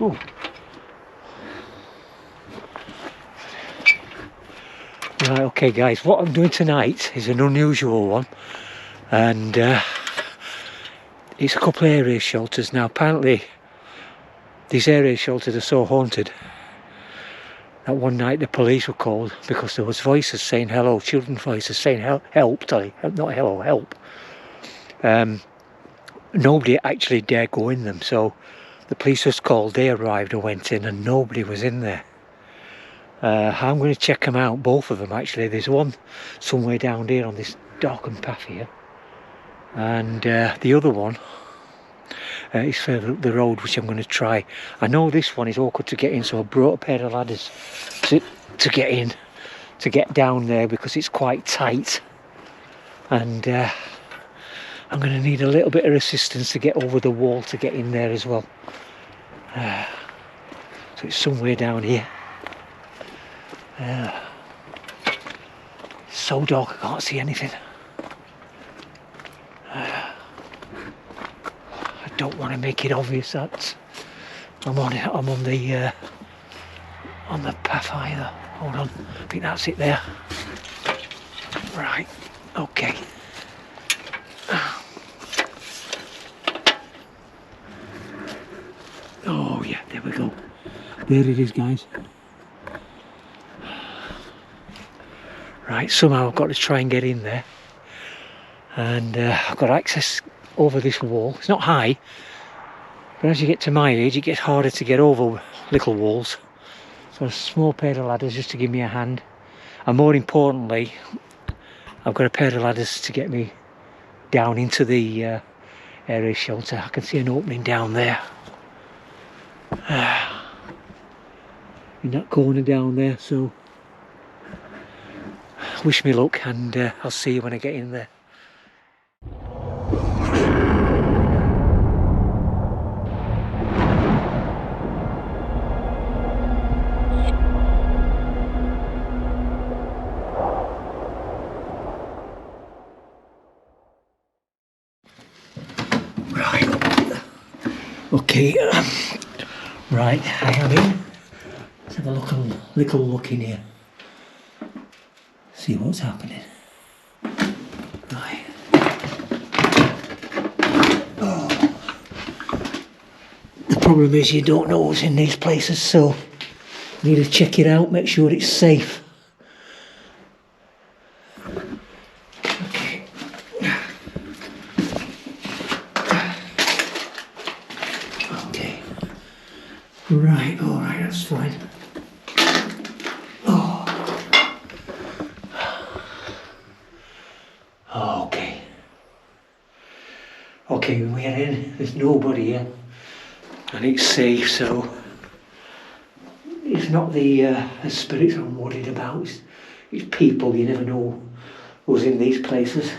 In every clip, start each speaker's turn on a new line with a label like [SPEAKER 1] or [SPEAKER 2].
[SPEAKER 1] Ooh. Right, okay guys, what I'm doing tonight is an unusual one, and it's a couple of area shelters. Now apparently these area shelters are so haunted that one night the police were called because there was voices saying hello, children's voices saying help, sorry, not hello, help. Nobody actually dared go in them, so the police was called, they arrived and went in, and nobody was in there. I'm going to check them out, both of them actually. There's one somewhere down here on this darkened path here, and the other one is further up the road, which I'm going to try. I know this one is awkward to get in, so I brought a pair of ladders to get in, to get down there, because it's quite tight, and I'm going to need a little bit of assistance to get over the wall to get in there as well. So it's somewhere down here. It's so dark I can't see anything. I don't want to make it obvious that I'm on the path either. Hold on, I think that's it there. Right, okay. Oh yeah, there we go. There it is, guys. Right, somehow I've got to try and get in there, and I've got access over this wall. It's not high, but as you get to my age it gets harder to get over little walls, so a small pair of ladders just to give me a hand, and more importantly I've got a pair of ladders to get me down into the area shelter. I can see an opening down there, in that corner down there, so wish me luck, and I'll see you when I get in there. Right, okay, right, I am in. Let's have a little look in here. See what's happening. Right. Oh. The problem is you don't know what's in these places, so you need to check it out, make sure it's safe. Okay. Okay. Right, alright, that's fine. Okay, we're in, there's nobody here, and it's safe, so it's not the spirits I'm worried about, it's people. You never know who's in these places.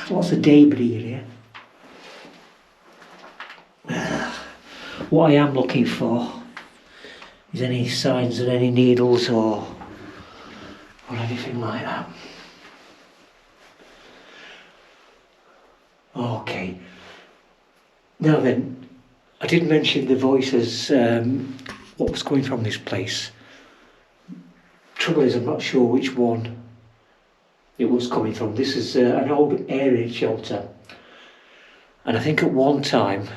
[SPEAKER 1] Lots of debris here. What I am looking for is any signs of any needles or anything like that. Okay, now then, I did mention the voices, what was coming from this place. Trouble is, I'm not sure which one it was coming from. This is an old area shelter, and I think at one time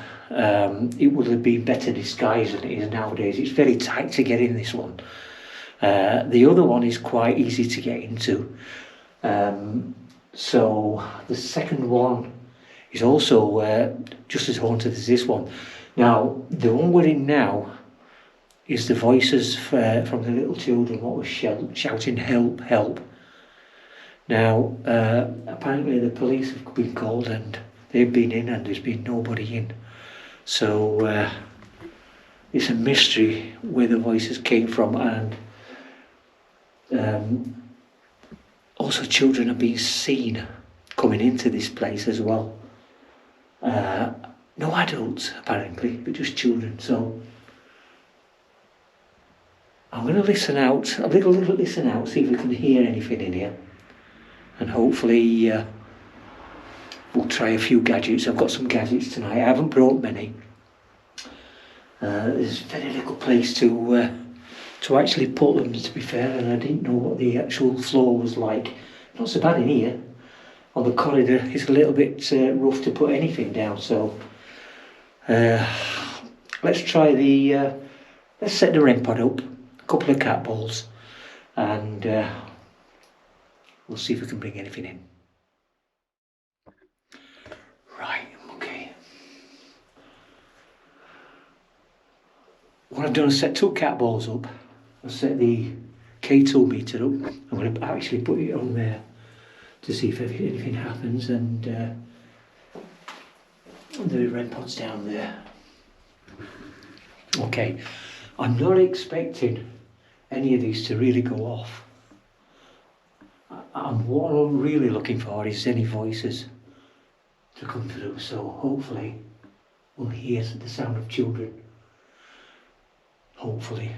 [SPEAKER 1] it would have been better disguised than it is nowadays. It's very tight to get in this one. The other one is quite easy to get into, so the second one is also just as haunted as this one. Now, the one we're in now is the voices from the little children, what was shouting help, help. Now, apparently the police have been called and they've been in and there's been nobody in. So it's a mystery where the voices came from, and also children are being seen coming into this place as well. No adults apparently, but just children. So I'm going to listen out, a little listen out, see if we can hear anything in here, and hopefully we'll try a few gadgets. I've got some gadgets tonight. I haven't brought many, There's very little place to actually put them, to be fair, and I didn't know what the actual floor was like. Not so bad in here. On the corridor, it's a little bit rough to put anything down, so let's try the, let's set the REM pod up, a couple of cat balls, and we'll see if we can bring anything in. Right, okay. What I've done is set 2 cat balls up. I've set the K2 meter up. I'm going to actually put it on there to see if anything happens, and the REM pod's down there. Okay, I'm not expecting any of these to really go off. What I'm really looking for is any voices to come through, so hopefully we'll hear the sound of children. Hopefully.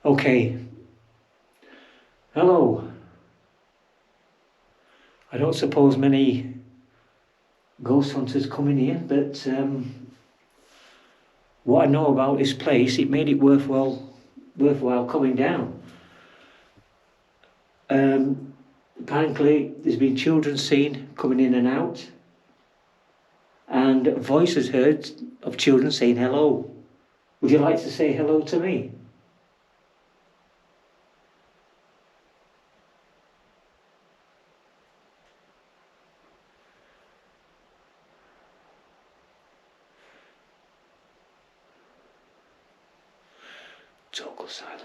[SPEAKER 1] Okay. Hello. I don't suppose many ghost hunters come in here, but what I know about this place, it made it worthwhile coming down. Apparently there's been children seen coming in and out, and voices heard of children saying hello. Would you like to say hello to me? Total silence.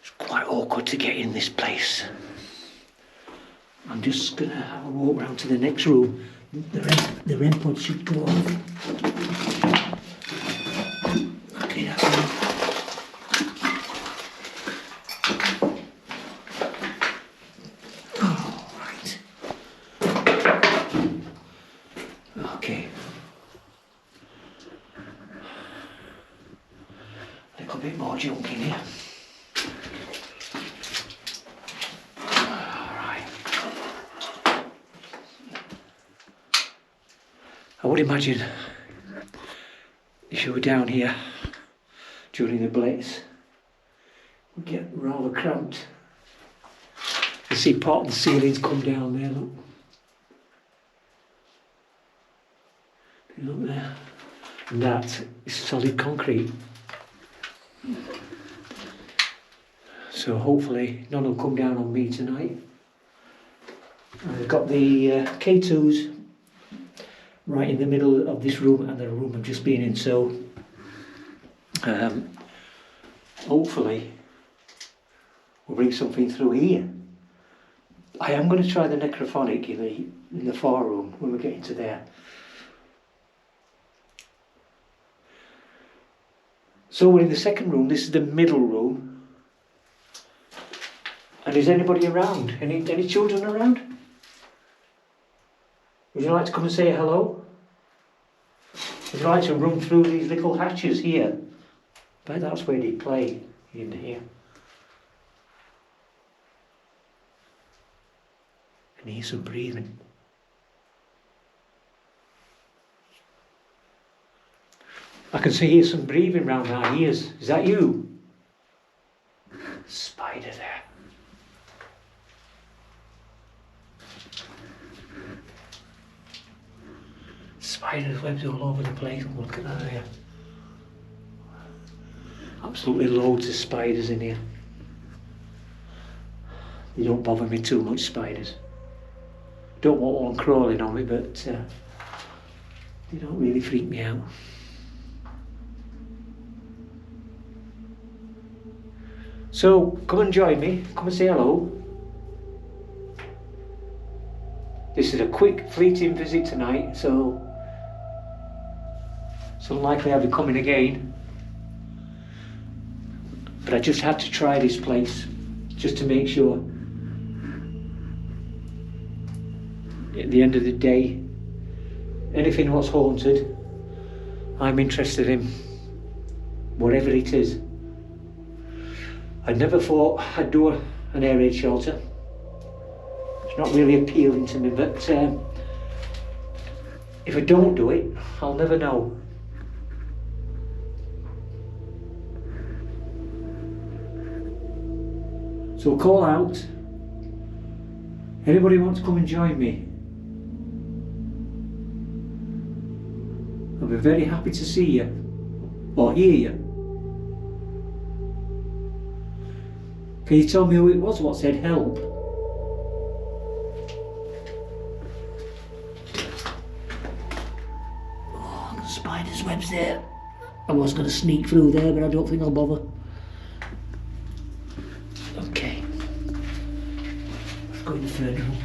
[SPEAKER 1] It's quite awkward to get in this place. I'm just going to have a walk round to the next room. The REM pod should go off. Okay, that's it. Oh, right. Okay. A little bit more junk in here. I would imagine if you were down here during the blitz, it would get rather cramped. You see part of the ceilings come down there, look. Look there. And that is solid concrete. So hopefully none will come down on me tonight. I've got the K2s right in the middle of this room and the room I've just been in, so hopefully we'll bring something through here. I am going to try the necrophonic in the far room when we get into there. So we're in the second room. This is the middle room. And is anybody around? Any children around? Would you like to come and say hello? Would you like to run through these little hatches here? But that's where they play, in here. I can hear some breathing. I can hear some breathing round our ears. Is that you? Spider there. Spiders webs all over the place. Look at that there. Absolutely loads of spiders in here. They don't bother me too much, spiders. Don't want one crawling on me, but they don't really freak me out. So come and join me. Come and say hello. This is a quick, fleeting visit tonight, so it's unlikely I'll be coming again. But I just had to try this place, just to make sure. At the end of the day, anything what's haunted, I'm interested in, whatever it is. I never thought I'd do an air raid shelter. It's not really appealing to me, but if I don't do it, I'll never know. So call out. Anybody want to come and join me? I'll be very happy to see you or hear you. Can you tell me who it was what said help? Oh, the spider's web's there. I was going to sneak through there, but I don't think I'll bother. Okay. Let's go in the third room.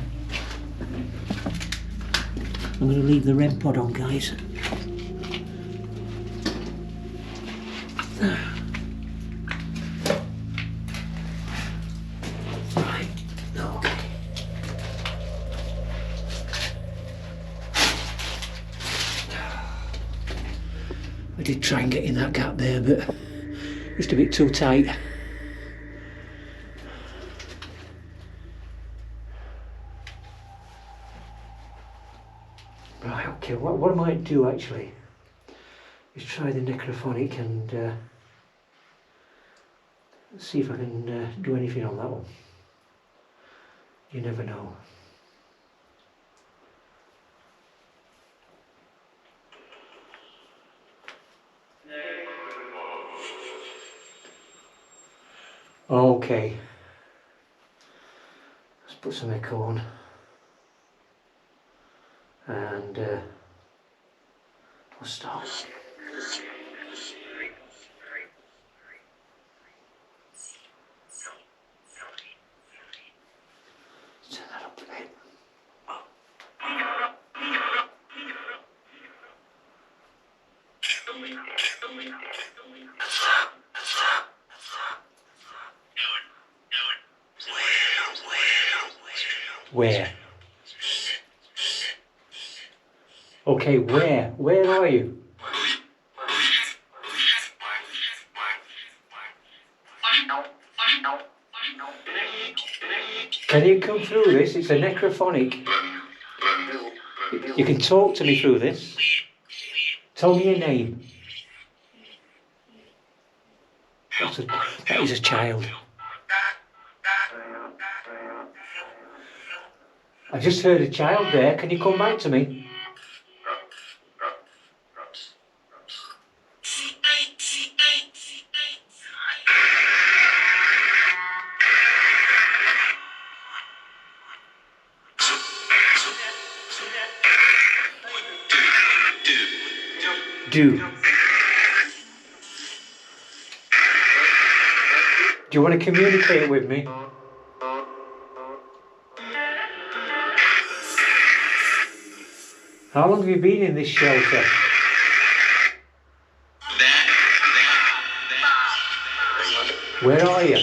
[SPEAKER 1] I'm going to leave the REM pod on, guys. Right, okay. I did try and get in that gap there, but just a bit too tight. Right, okay, what I might do actually is try the necrophonic and see if I can do anything on that one. You never know. Okay. Let's put some echo on. And we'll start. Turn that up a bit. Where? Okay, where? Where are you? Can you come through this? It's a necrophonic. You can talk to me through this. Tell me your name. That is a child. I just heard a child there. Can you come back to me? Do you want to communicate with me? How long have you been in this shelter? Where are you?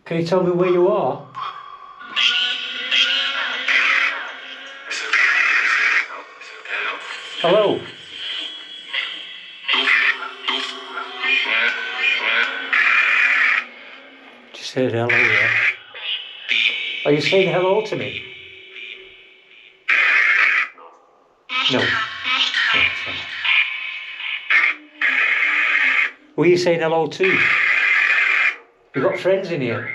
[SPEAKER 1] Can you tell me where you are? Hello? Just said hello there. Are you saying hello to me? No. Who are you saying hello to? You got friends in here?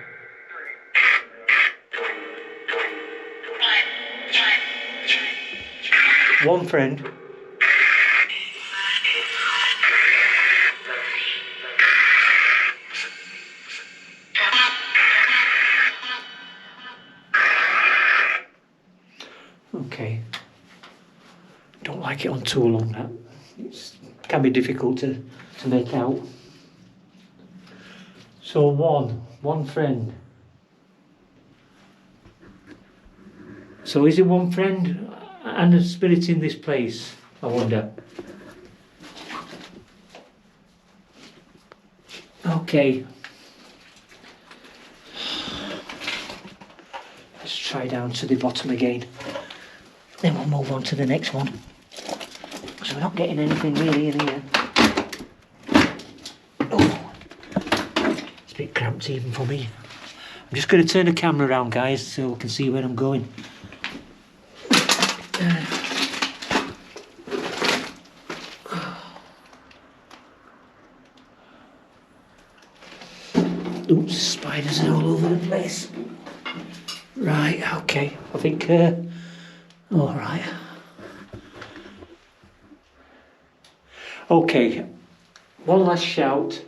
[SPEAKER 1] One friend. Okay. Don't like it on too long, that. It can be difficult to make out. So one friend. So is it one friend and a spirit in this place, I wonder? Okay. Let's try down to the bottom again. Then we'll move on to the next one. So we're not getting anything really in here. perhaps even for me. I'm just going to turn the camera around, guys, so we can see where I'm going. Oops, spiders are all over the place. Right, okay, I think, alright. Okay, one last shout,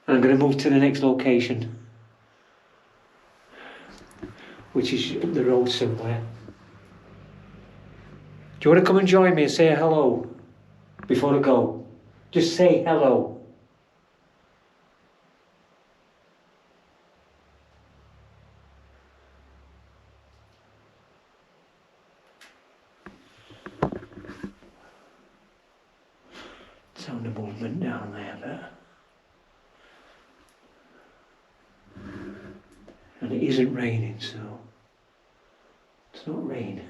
[SPEAKER 1] and I'm going to move to the next location, which is up the road somewhere. Do you want to come and join me and say hello before I go? Just say hello. Sound of movement down there, but... And it isn't raining, so... It's not rain.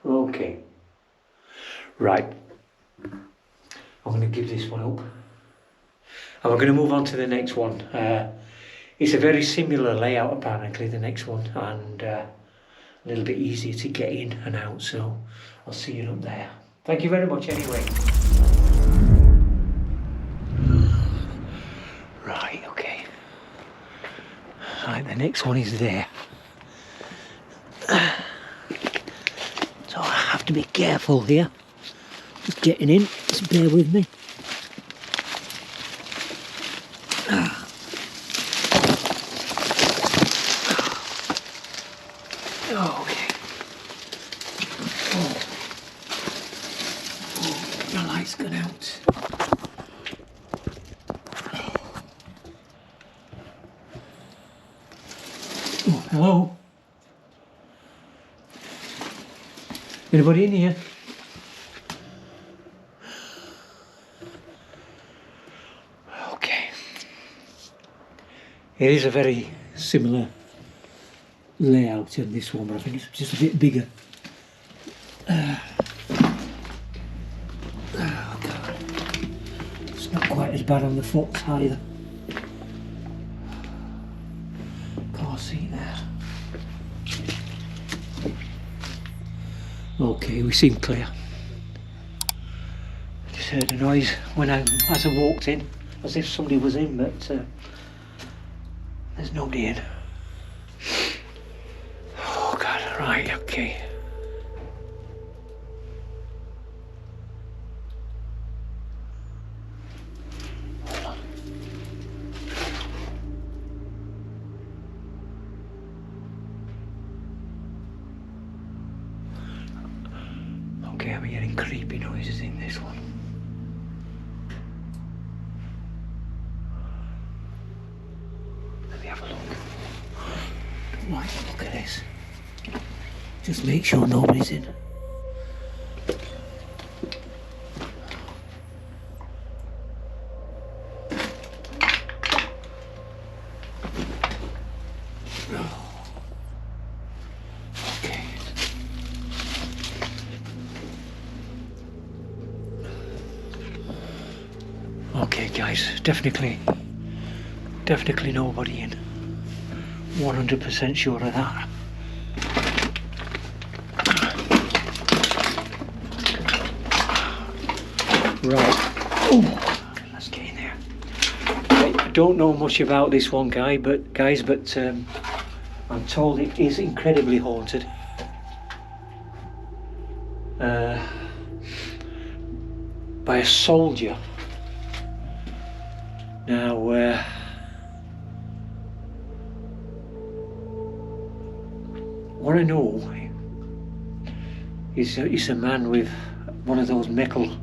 [SPEAKER 1] Okay. Right. I'm going to give this one up. And we're going to move on to the next one. It's a very similar layout apparently, the next one, and a little bit easier to get in and out, so I'll see you up there. Thank you very much anyway. Right, okay. Right, the next one is there. So I have to be careful here. Just getting in, just bear with me. Okay. Oh, the light's gone out. Oh, hello. Anybody in here? Okay. It is a very similar layout in this one, but I think it's just a bit bigger. Oh God. It's not quite as bad on the foot either. Car seat there. Okay, we seem clear. Just heard a noise as I walked in, as if somebody was in, but there's nobody in. Oh God, right, okay. Hold on. Okay, I'm hearing creepy noises in this one. Let me have a look. Don't like to look at this. Just make sure nobody's in. Okay. Okay guys, definitely nobody in. 100% sure of that. Right. Oh, let's get in there. I don't know much about this one, guys, but I'm told it is incredibly haunted. By a soldier. Now, what I know is he's a man with one of those metal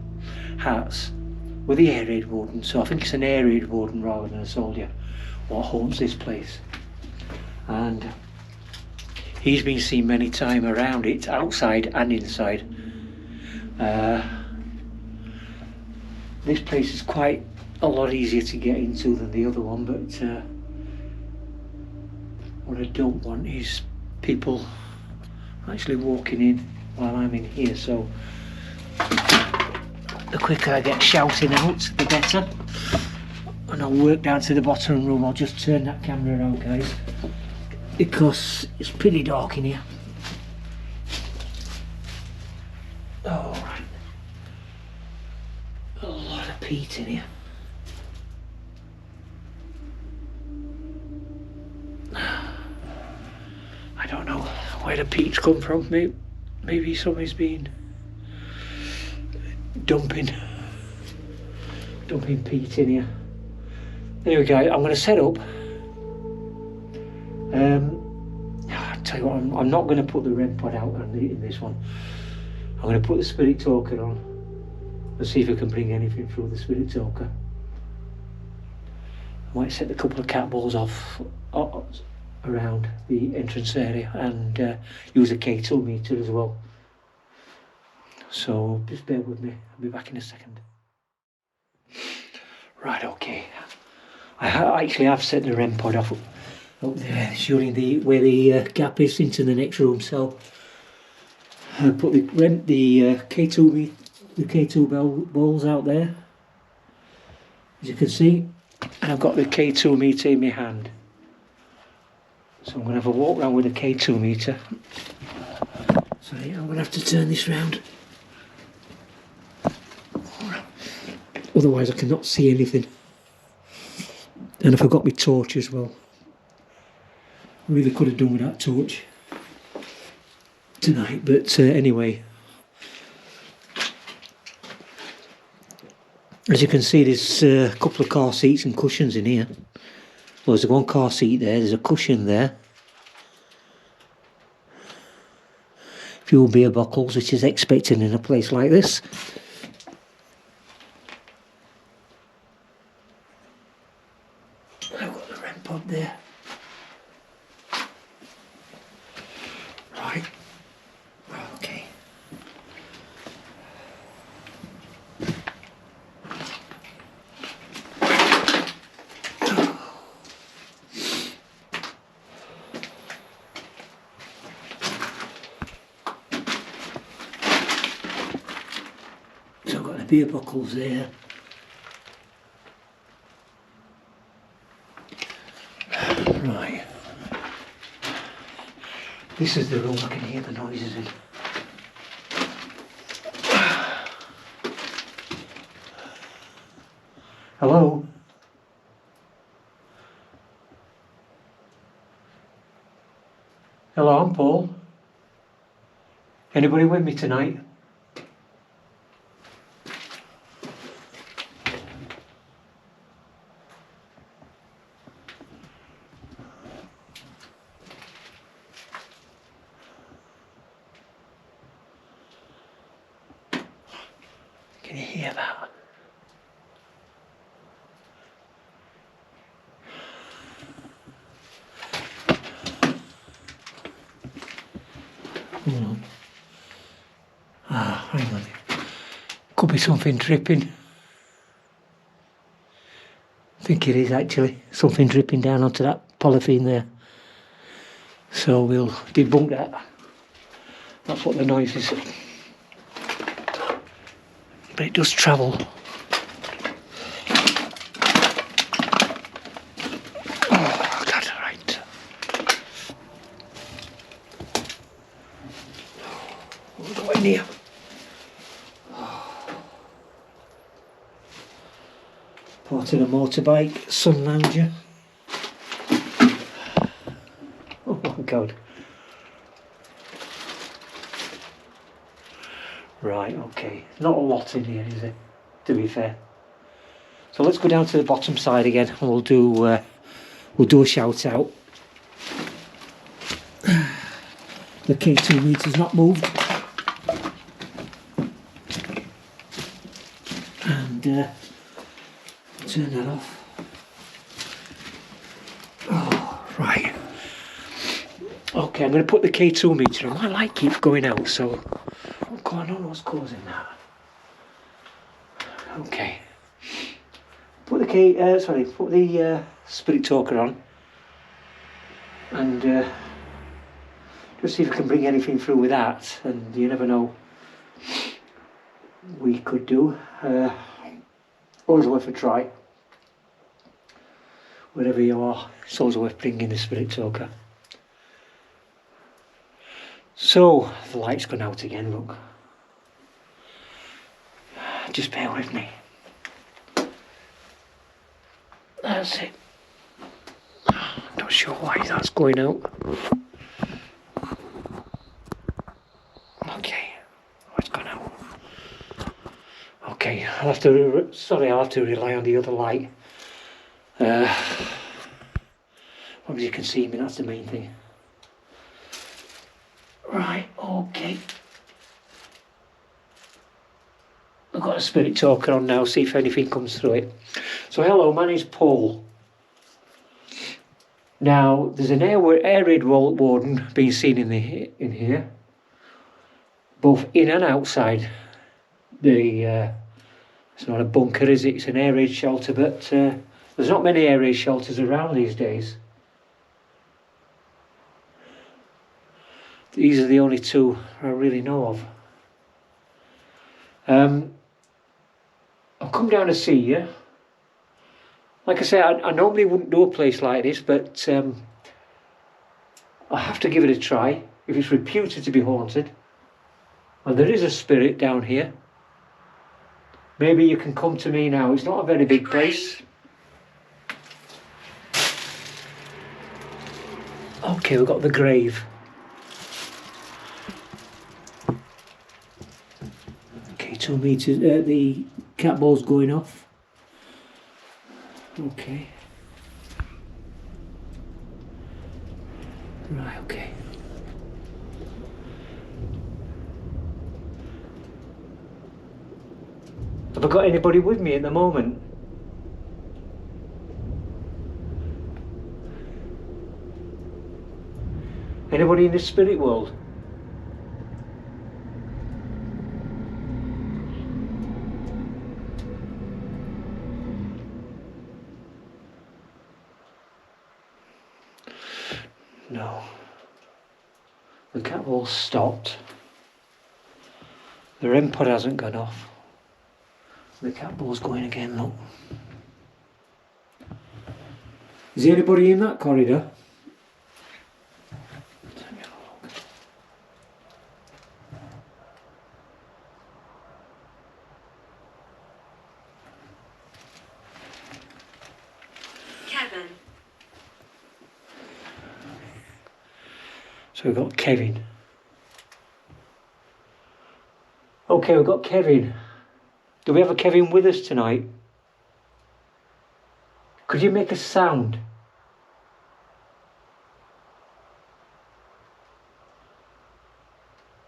[SPEAKER 1] hats with the air raid warden, so I think it's an air raid warden rather than a soldier what haunts this place, and he's been seen many times around it, outside and inside. This place is quite a lot easier to get into than the other one, but what I don't want is people actually walking in while I'm in here, so the quicker I get shouting out, the better. And I'll work down to the bottom room. I'll just turn that camera around, guys, because it's pretty dark in here. Oh, right. A lot of peat in here. I don't know where the peat's come from. Maybe somebody's been dumping peat in here. Anyway, guys, I'm going to set up. I'll tell you what, I'm not going to put the REM pod out in this one. I'm going to put the spirit talker on and see if I can bring anything through the spirit talker. I might set a couple of cat balls off around the entrance area and use a K2 meter as well. So just bear with me, I'll be back in a second. Right, okay. I actually have set the REM pod off up there, showing where the gap is into the next room. So I put the K2 balls out there, as you can see, and I've got the K2 meter in my hand. So I'm going to have a walk around with a K2 meter. So yeah, I'm going to have to turn this round. Otherwise I cannot see anything. And I forgot my torch as well. I really could have done with that torch tonight, but anyway. As you can see, there's a couple of car seats and cushions in here. Well, there's one car seat there, there's a cushion there. A few beer bottles, which is expected in a place like this. I've got the REM pod there. Right. Okay. So I've got the beer buckles there. Right. This is the room I can hear the noises in. Hello? Hello, I'm Paul. Anybody with me tonight? Can you hear that? Hold on. Ah, hang on. Could be something dripping. I think it is actually. Something dripping down onto that polythene there. So we'll debunk that. That's what the noise is. But it does travel. Oh, that's right. We'll go in here. Part of the motorbike, sun lounger. Oh my god. Right, okay. Not a lot in here, is it? To be fair. So let's go down to the bottom side again, and we'll do a shout out. The K2 meter's not moved, and turn that off. Oh, right. Okay, I'm going to put the K2 meter on. My light keeps going out, so I don't know what's causing that. Okay. Put the spirit talker on and do Just see if we can bring anything through with that, and you never know. We could do. Always worth a try. Wherever you are, it's always worth bringing the spirit talker. So, the light's gone out again, look. Just bear with me. That's it. Not sure why that's going out. Okay, it's gone out. Okay, I'll have to rely on the other light. As long as you can see me, that's the main thing. Right, okay. I've got a spirit talker on now, see if anything comes through it. So hello, my name's Paul. Now, there's an air raid warden being seen in here, both in and outside. It's not a bunker, is it? It's an air raid shelter, but there's not many air raid shelters around these days. These are the only two I really know of. I've come down to see you. Like I say, I normally wouldn't do a place like this, but I have to give it a try. If it's reputed to be haunted, and there is a spirit down here, maybe you can come to me now. It's not a very big place. Okay, we've got the grave. Okay, 2 meters. The cat ball's going off. Okay. Right, okay. Have I got anybody with me at the moment? Anybody in the spirit world? No. The cat ball stopped. The REM pod hasn't gone off. The cat ball's going again, look. Is there anybody in that corridor?
[SPEAKER 2] Kevin.
[SPEAKER 1] So we've got Kevin. Okay, we've got Kevin. Do we have a Kevin with us tonight? Could you make a sound?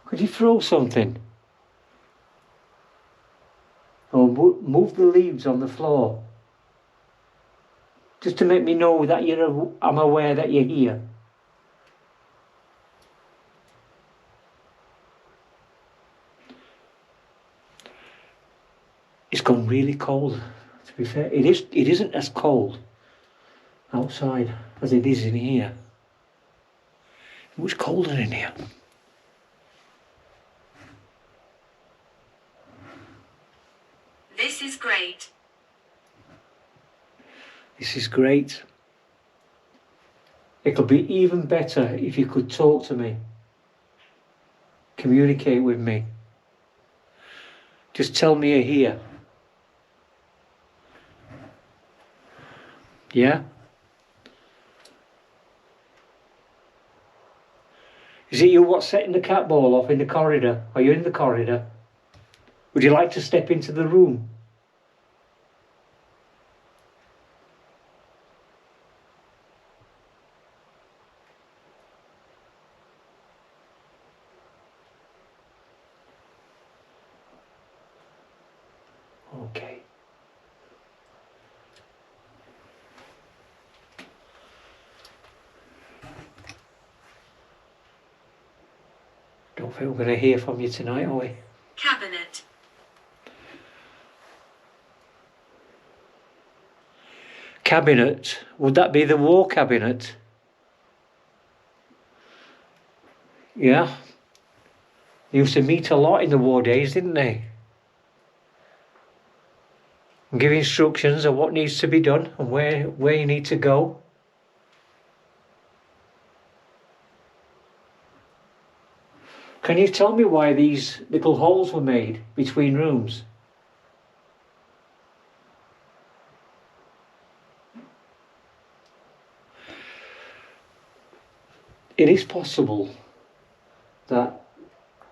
[SPEAKER 1] Could you throw something? Or move the leaves on the floor? Just to make me know that I'm aware that you're here. It's gone really cold, to be fair. It isn't as cold outside as it is in here. It's much colder in here.
[SPEAKER 2] This is great.
[SPEAKER 1] This is great. It could be even better if you could talk to me. Communicate with me. Just tell me you're here. Yeah? Is it you what's setting the cat ball off in the corridor? Are you in the corridor? Would you like to step into the room? Okay. Don't think we're going to hear from you tonight, are we?
[SPEAKER 2] Cabinet.
[SPEAKER 1] Cabinet. Would that be the war cabinet? Yeah. They used to meet a lot in the war days, didn't they? And give instructions on what needs to be done and where you need to go. Can you tell me why these little holes were made between rooms? It is possible that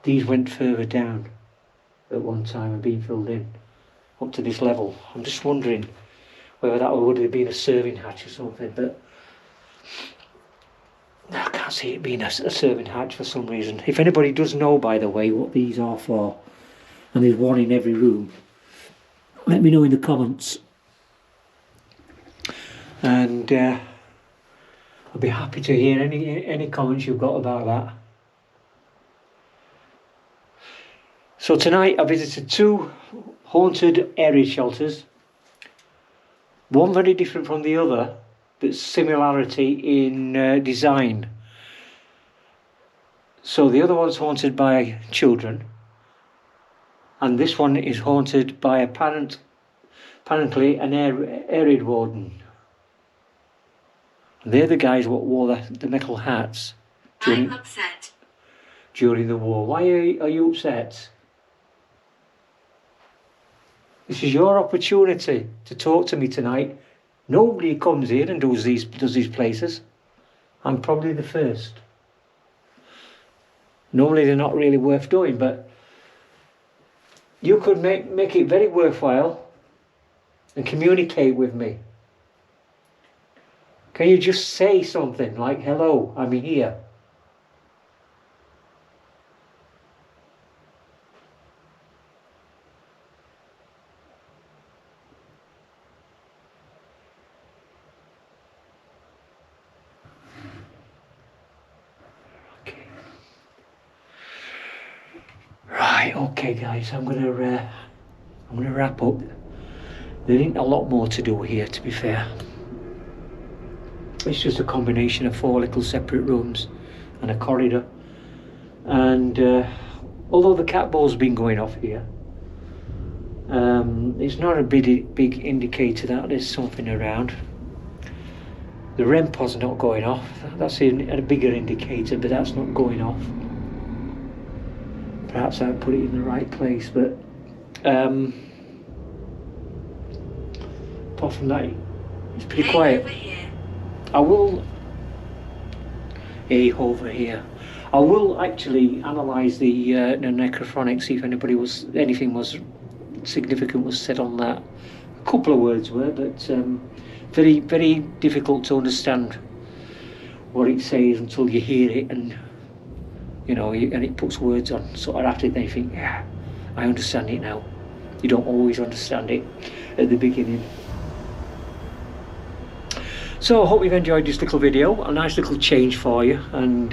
[SPEAKER 1] these went further down at one time and been filled in up to this level. I'm just wondering whether that would have been a serving hatch or something, but I can't see it being a serving hatch for some reason. If anybody does know, by the way, what these are for, and there's one in every room, let me know in the comments. And I'll be happy to hear any comments you've got about that. So tonight I visited 2 haunted area shelters. One very different from the other, but similarity in design. So the other one's haunted by children, and this one is haunted by apparently an area warden. And they're the guys what wore the metal hats
[SPEAKER 2] I'm upset.
[SPEAKER 1] during the war. Why are you upset? This is your opportunity to talk to me tonight. Nobody comes here and does these places. I'm probably the first. Normally they're not really worth doing, but you could make it very worthwhile and communicate with me. Can you just say something like, hello, I'm here? Right, okay guys, I'm gonna wrap up. There ain't a lot more to do here, to be fair. It's just a combination of 4 little separate rooms and a corridor. And although the cat ball's been going off here, it's not a big indicator that there's something around. The REM pod's not going off. That's a bigger indicator, but that's not going off. Perhaps I put it in the right place, but apart from that, it's pretty quiet.
[SPEAKER 2] Over here.
[SPEAKER 1] I will I will actually analyse the necrophonic, see if anything was significant was said on that. A couple of words were, but very, very difficult to understand what it says until you hear it, and and it puts words on. So after then you think, yeah, I understand it now. You don't always understand it at the beginning. So I hope you've enjoyed this little video, a nice little change for you, and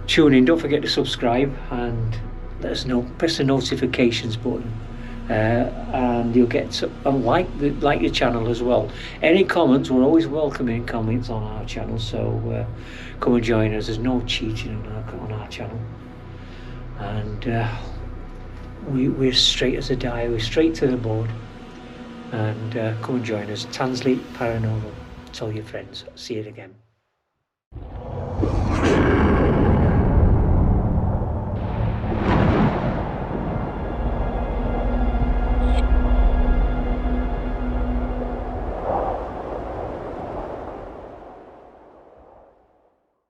[SPEAKER 1] tune in. Don't forget to subscribe and let us know. Press the notifications button, and you'll get like the channel as well. Any comments, we're always welcoming comments on our channel, so come and join us. There's no cheating on our channel, and we're straight as a die. We're straight to the board. And come and join us. Tansley Paranormal. Tell your friends. See you again.